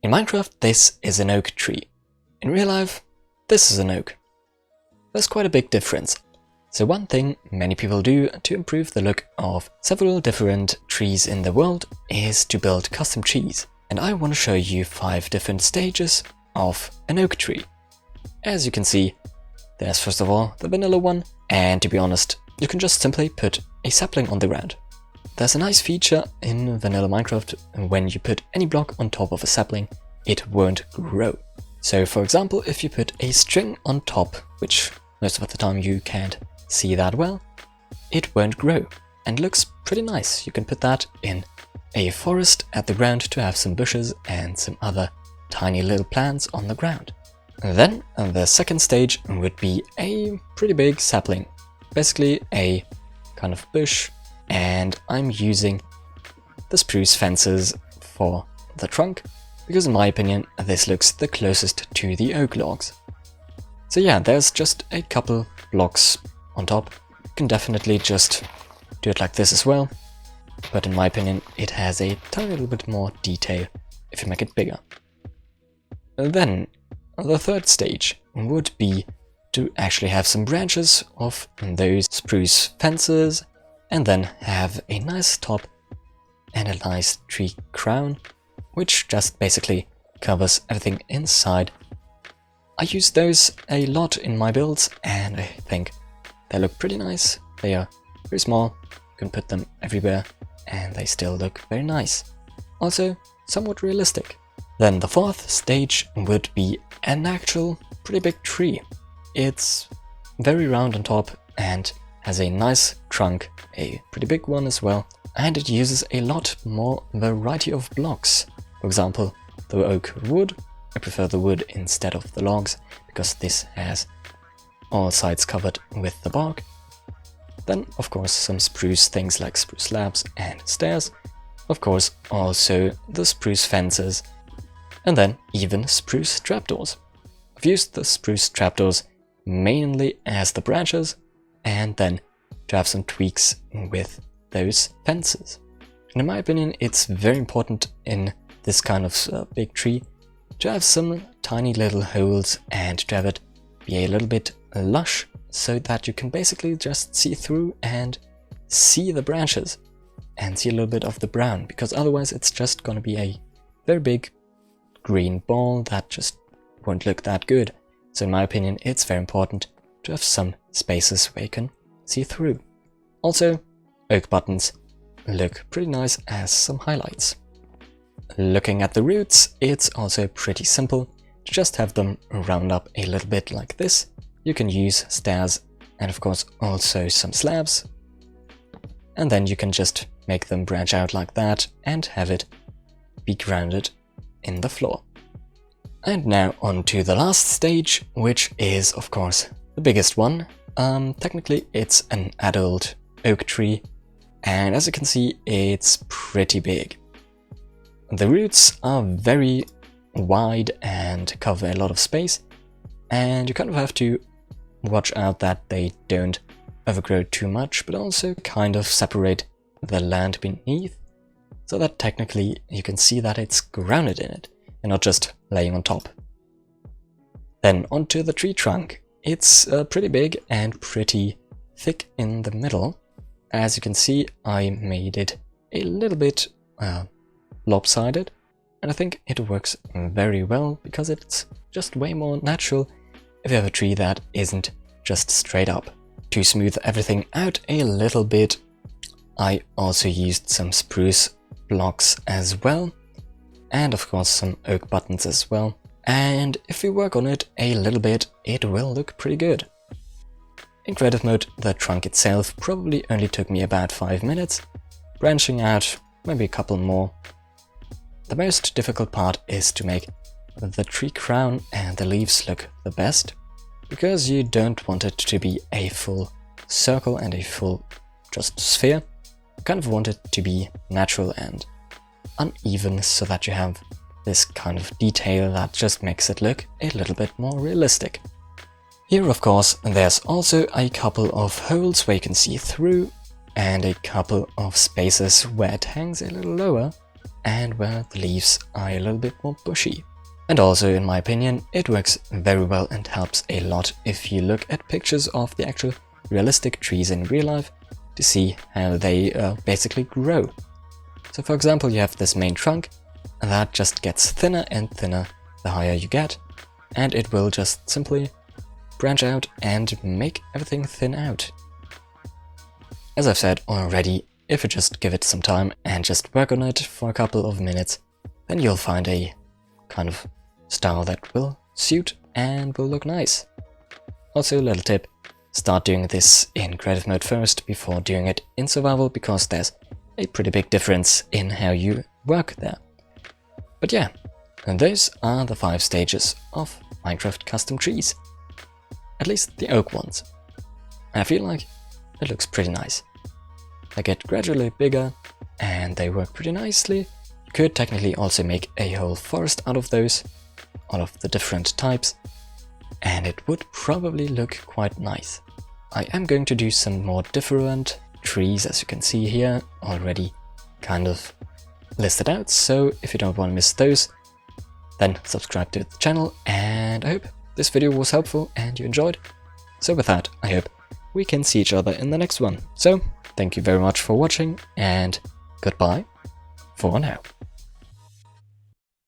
In Minecraft, this is an oak tree. In real life, this is an oak. There's quite a big difference. So one thing many people do to improve the look of several different trees in the world is to build custom trees. And I want to show you 5 different stages of an oak tree. As you can see, there's first of all the vanilla one, and to be honest, you can just simply put a sapling on the ground. There's a nice feature in vanilla Minecraft, and when you put any block on top of a sapling, it won't grow. So for example, if you put a string on top, which most of the time you can't see that well, it won't grow and looks pretty nice. You can put that in a forest at the ground to have some bushes and some other tiny little plants on the ground. And then the second stage would be a pretty big sapling, basically a kind of bush, and I'm using the spruce fences for the trunk, because in my opinion this looks the closest to the oak logs. So yeah, there's just a couple blocks on top. You can definitely just do it like this as well, but in my opinion it has a tiny little bit more detail if you make it bigger. Then the third stage would be to actually have some branches of those spruce fences and then have a nice top and a nice tree crown, which just basically covers everything inside. I use those a lot in my builds and I think they look pretty nice. They are very small, you can put them everywhere and they still look very nice. Also somewhat realistic. Then the fourth stage would be an actual pretty big tree. It's very round on top and has a nice trunk, a pretty big one as well, and it uses a lot more variety of blocks. For example, the oak wood. I prefer the wood instead of the logs because this has all sides covered with the bark. Then of course some spruce things like spruce slabs and stairs. Of course also the spruce fences, and then even spruce trapdoors. I've used the spruce trapdoors mainly as the branches and then to have some tweaks with those fences. And in my opinion it's very important in this kind of big tree to have some tiny little holes and to have it be a little bit lush so that you can basically just see through and see the branches and see a little bit of the brown, because otherwise it's just going to be a very big green ball that just won't look that good. So in my opinion it's very important to have some spaces where you can see through. Also, oak buttons look pretty nice as some highlights. Looking at the roots, it's also pretty simple to just have them round up a little bit like this. You can use stairs and of course also some slabs, and then you can just make them branch out like that and have it be grounded in the floor. And now on to the last stage, which is of course the biggest one. Technically it's an adult oak tree, and as you can see it's pretty big. The roots are very wide and cover a lot of space, and you kind of have to watch out that they don't overgrow too much, but also kind of separate the land beneath so that technically you can see that it's grounded in it and not just laying on top. Then onto the tree trunk. It's pretty big and pretty thick in the middle. As you can see, I made it a little bit lopsided, and I think it works very well because it's just way more natural if you have a tree that isn't just straight up. To smooth everything out a little bit, I also used some spruce blocks as well, and of course some oak buttons as well. And if we work on it a little bit, it will look pretty good. In creative mode, the trunk itself probably only took me about 5 minutes, branching out maybe a couple more. The most difficult part is to make the tree crown and the leaves look the best, because you don't want it to be a full circle and a full just sphere. You kind of want it to be natural and uneven so that you have this kind of detail that just makes it look a little bit more realistic. Here of course there's also a couple of holes where you can see through and a couple of spaces where it hangs a little lower and where the leaves are a little bit more bushy. And also, in my opinion, it works very well and helps a lot if you look at pictures of the actual realistic trees in real life to see how they basically grow. So for example, you have this main trunk, and that just gets thinner and thinner the higher you get, and it will just simply branch out and make everything thin out. As I've said already, if you just give it some time and just work on it for a couple of minutes, then you'll find a kind of style that will suit and will look nice. Also, a little tip, start doing this in creative mode first before doing it in survival, because there's a pretty big difference in how you work there. But yeah, and those are the 5 stages of Minecraft custom trees. At least the oak ones. I feel like it looks pretty nice. They get gradually bigger and they work pretty nicely. You could technically also make a whole forest out of those, out of the different types, and it would probably look quite nice. I am going to do some more different trees, as you can see here, already kind of listed out, so if you don't want to miss those, then subscribe to the channel, and I hope this video was helpful and you enjoyed. So with that, I hope we can see each other in the next one. So, thank you very much for watching, and goodbye for now.